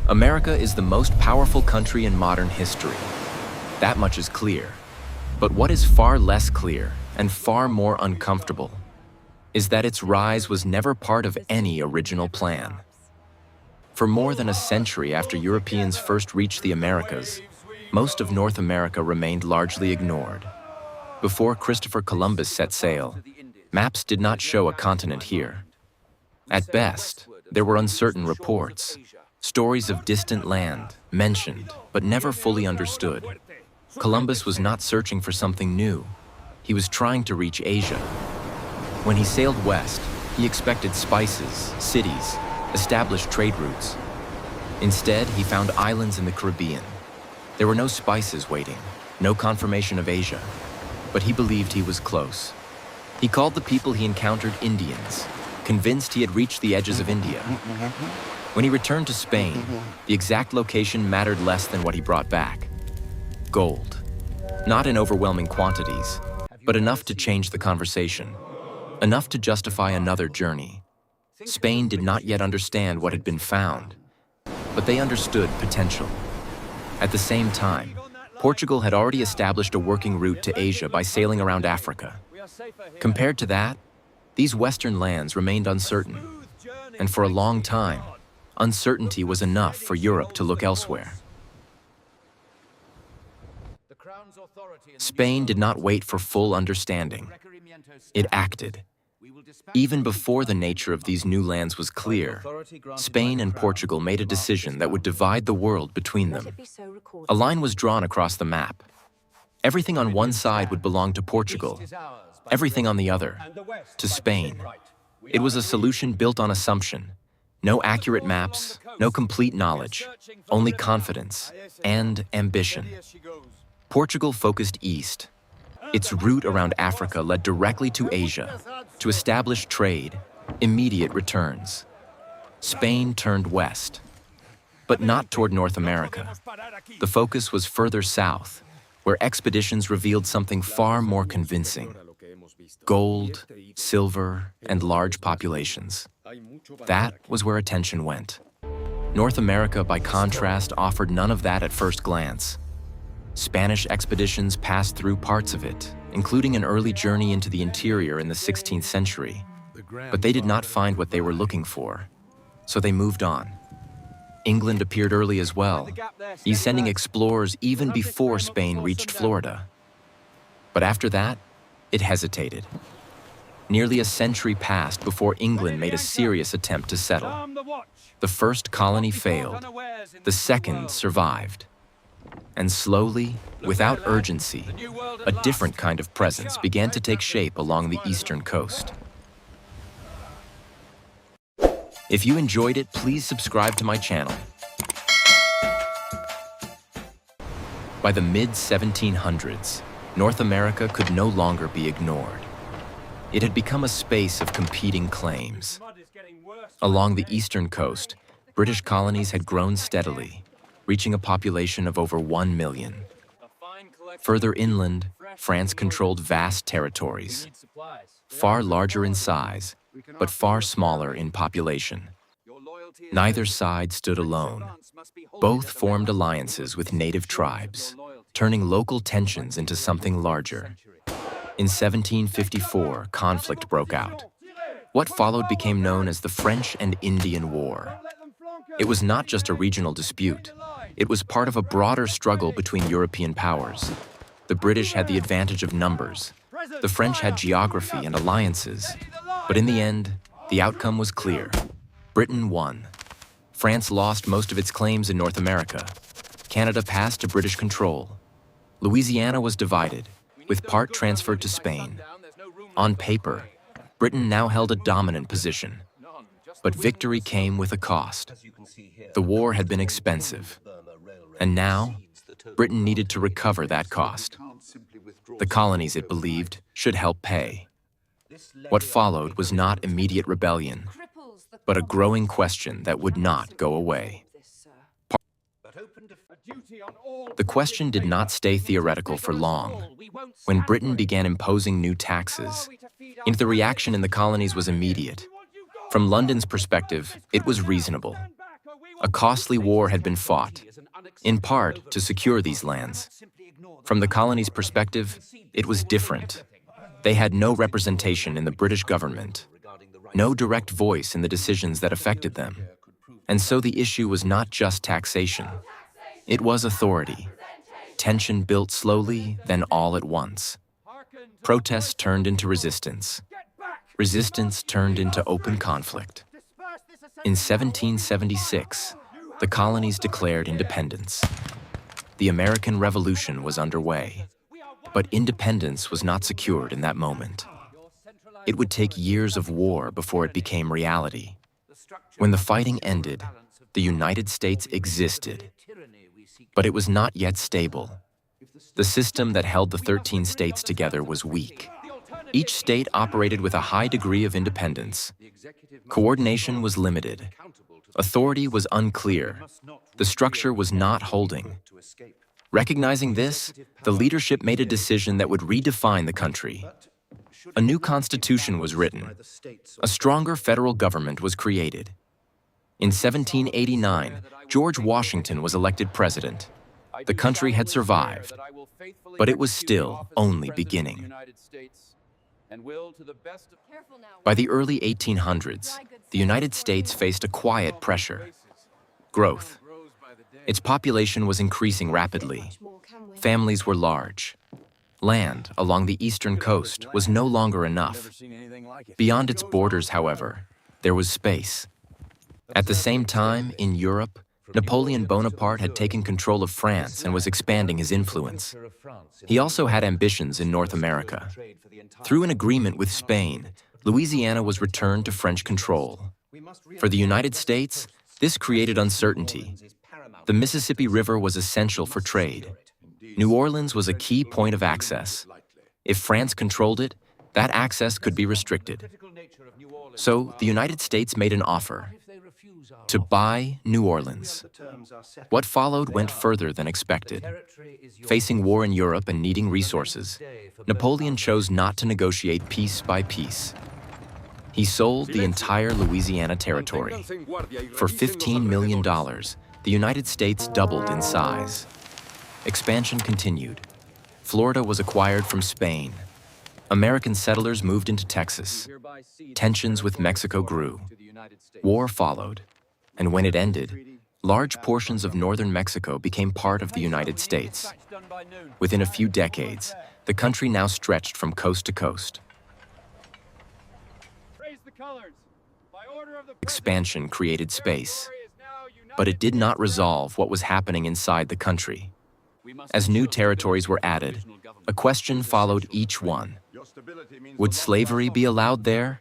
America is the most powerful country in modern history. That much is clear. But what is far less clear, and far more uncomfortable, is that its rise was never part of any original plan. For more than a century after Europeans first reached the Americas, most of North America remained largely ignored. Before Christopher Columbus set sail, maps did not show a continent here. At best, there were uncertain reports, stories of distant land, mentioned, but never fully understood. Columbus was not searching for something new. He was trying to reach Asia. When he sailed west, he expected spices, cities, established trade routes. Instead, he found islands in the Caribbean. There were no spices waiting, no confirmation of Asia, but he believed he was close. He called the people he encountered Indians, convinced he had reached the edges of India. When he returned to Spain, the exact location mattered less than what he brought back. Gold. Not in overwhelming quantities, but enough to change the conversation. Enough to justify another journey. Spain did not yet understand what had been found, but they understood potential. At the same time, Portugal had already established a working route to Asia by sailing around Africa. Compared to that, these western lands remained uncertain, and for a long time, uncertainty was enough for Europe to look elsewhere. Spain did not wait for full understanding. It acted. Even before the nature of these new lands was clear, Spain and Portugal made a decision that would divide the world between them. A line was drawn across the map. Everything on one side would belong to Portugal, everything on the other, to Spain. It was a solution built on assumption. No accurate maps, no complete knowledge, only confidence and ambition. Portugal focused east. Its route around Africa led directly to Asia, to establish trade, immediate returns. Spain turned west, but not toward North America. The focus was further south, where expeditions revealed something far more convincing: gold, silver, and large populations. That was where attention went. North America, by contrast, offered none of that at first glance. Spanish expeditions passed through parts of it, including an early journey into the interior in the 16th century. But they did not find what they were looking for, so they moved on. England appeared early as well, sending explorers even before Spain reached Florida. But after that, it hesitated. Nearly a century passed before England made a serious attempt to settle. The first colony failed, the second survived. And slowly, without urgency, a different kind of presence began to take shape along the eastern coast. If you enjoyed it, please subscribe to my channel. By the mid-1700s, North America could no longer be ignored. It had become a space of competing claims. Along the eastern coast, British colonies had grown steadily, reaching a population of over 1 million. Further inland, France controlled vast territories, far larger in size, but far smaller in population. Neither side stood alone. Both formed alliances with native tribes, turning local tensions into something larger. In 1754, conflict broke out. What followed became known as the French and Indian War. It was not just a regional dispute. It was part of a broader struggle between European powers. The British had the advantage of numbers. The French had geography and alliances. But in the end, the outcome was clear. Britain won. France lost most of its claims in North America. Canada passed to British control. Louisiana was divided, with part transferred to Spain. On paper, Britain now held a dominant position. But victory came with a cost. The war had been expensive. And now, Britain needed to recover that cost. The colonies, it believed, should help pay. What followed was not immediate rebellion, but a growing question that would not go away. The question did not stay theoretical for long. When Britain began imposing new taxes, the reaction in the colonies was immediate. From London's perspective, it was reasonable. A costly war had been fought, in part to secure these lands. From the colonies' perspective, it was different. They had no representation in the British government, no direct voice in the decisions that affected them. And so the issue was not just taxation. It was authority. Tension built slowly, then all at once. Protests turned into resistance. Resistance turned into open conflict. In 1776, the colonies declared independence. The American Revolution was underway, but independence was not secured in that moment. It would take years of war before it became reality. When the fighting ended, the United States existed, but it was not yet stable. The system that held the 13 states together was weak. Each state operated with a high degree of independence. Coordination was limited. Authority was unclear. The structure was not holding. Recognizing this, the leadership made a decision that would redefine the country. A new constitution was written. A stronger federal government was created. In 1789, George Washington was elected president. The country had survived, but it was still only beginning. By the early 1800s, the United States faced a quiet pressure: growth. Its population was increasing rapidly. Families were large. Land along the eastern coast was no longer enough. Beyond its borders, however, there was space. At the same time, in Europe, Napoleon Bonaparte had taken control of France and was expanding his influence. He also had ambitions in North America. Through an agreement with Spain, Louisiana was returned to French control. For the United States, this created uncertainty. The Mississippi River was essential for trade. New Orleans was a key point of access. If France controlled it, that access could be restricted. So the United States made an offer: to buy New Orleans. What followed went further than expected. Facing war in Europe and needing resources, Napoleon chose not to negotiate piece by piece. He sold the entire Louisiana territory. For $15 million, the United States doubled in size. Expansion continued. Florida was acquired from Spain. American settlers moved into Texas. Tensions with Mexico grew. War followed, and when it ended, large portions of northern Mexico became part of the United States. Within a few decades, the country now stretched from coast to coast. Expansion created space, but it did not resolve what was happening inside the country. As new territories were added, a question followed each one. Would slavery be allowed there?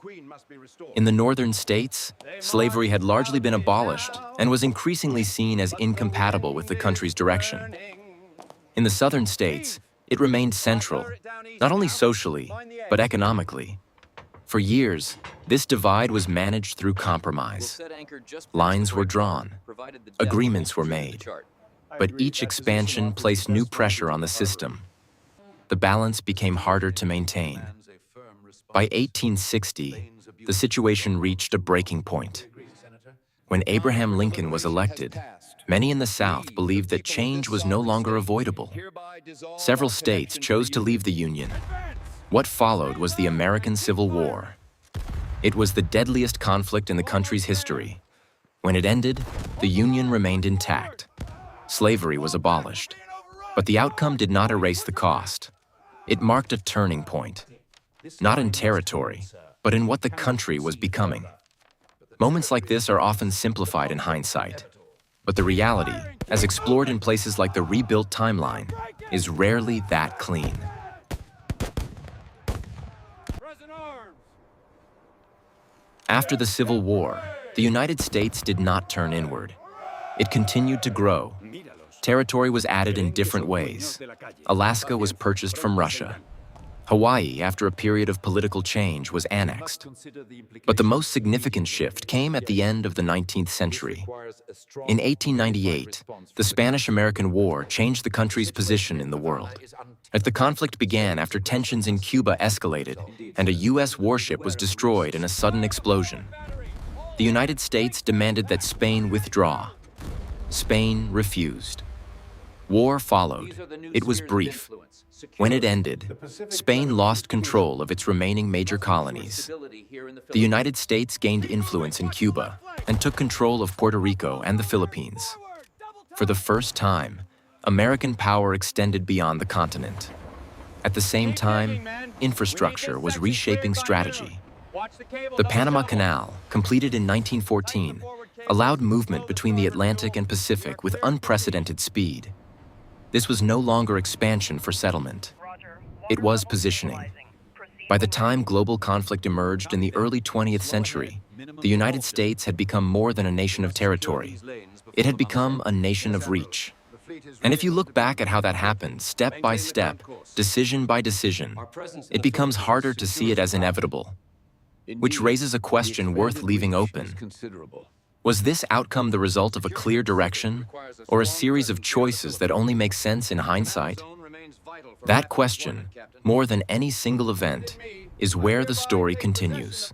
In the northern states, slavery had largely been abolished and was increasingly seen as incompatible with the country's direction. In the southern states, it remained central, not only socially, but economically. For years, this divide was managed through compromise. Lines were drawn, agreements were made, but each expansion placed new pressure on the system. The balance became harder to maintain. By 1860, the situation reached a breaking point. When Abraham Lincoln was elected, many in the South believed that change was no longer avoidable. Several states chose to leave the Union. What followed was the American Civil War. It was the deadliest conflict in the country's history. When it ended, the Union remained intact. Slavery was abolished. But the outcome did not erase the cost. It marked a turning point, not in territory, but in what the country was becoming. Moments like this are often simplified in hindsight, but the reality, as explored in places like the rebuilt timeline, is rarely that clean. After the Civil War, the United States did not turn inward. It continued to grow. Territory was added in different ways. Alaska was purchased from Russia. Hawaii, after a period of political change, was annexed. But the most significant shift came at the end of the 19th century. In 1898, the Spanish-American War changed the country's position in the world. As the conflict began after tensions in Cuba escalated and a U.S. warship was destroyed in a sudden explosion, the United States demanded that Spain withdraw. Spain refused. War followed. It was brief. When it ended, Spain lost control of its remaining major colonies. The United States gained influence in Cuba and took control of Puerto Rico and the Philippines. For the first time, American power extended beyond the continent. At the same time, infrastructure was reshaping strategy. The Panama Canal, completed in 1914, allowed movement between the Atlantic and Pacific with unprecedented speed. This was no longer expansion for settlement. It was positioning. By the time global conflict emerged in the early 20th century, the United States had become more than a nation of territory. It had become a nation of reach. And if you look back at how that happened, step by step, decision by decision, it becomes harder to see it as inevitable, which raises a question worth leaving open. Was this outcome the result of a clear direction, or a series of choices that only make sense in hindsight? That question, more than any single event, is where the story continues.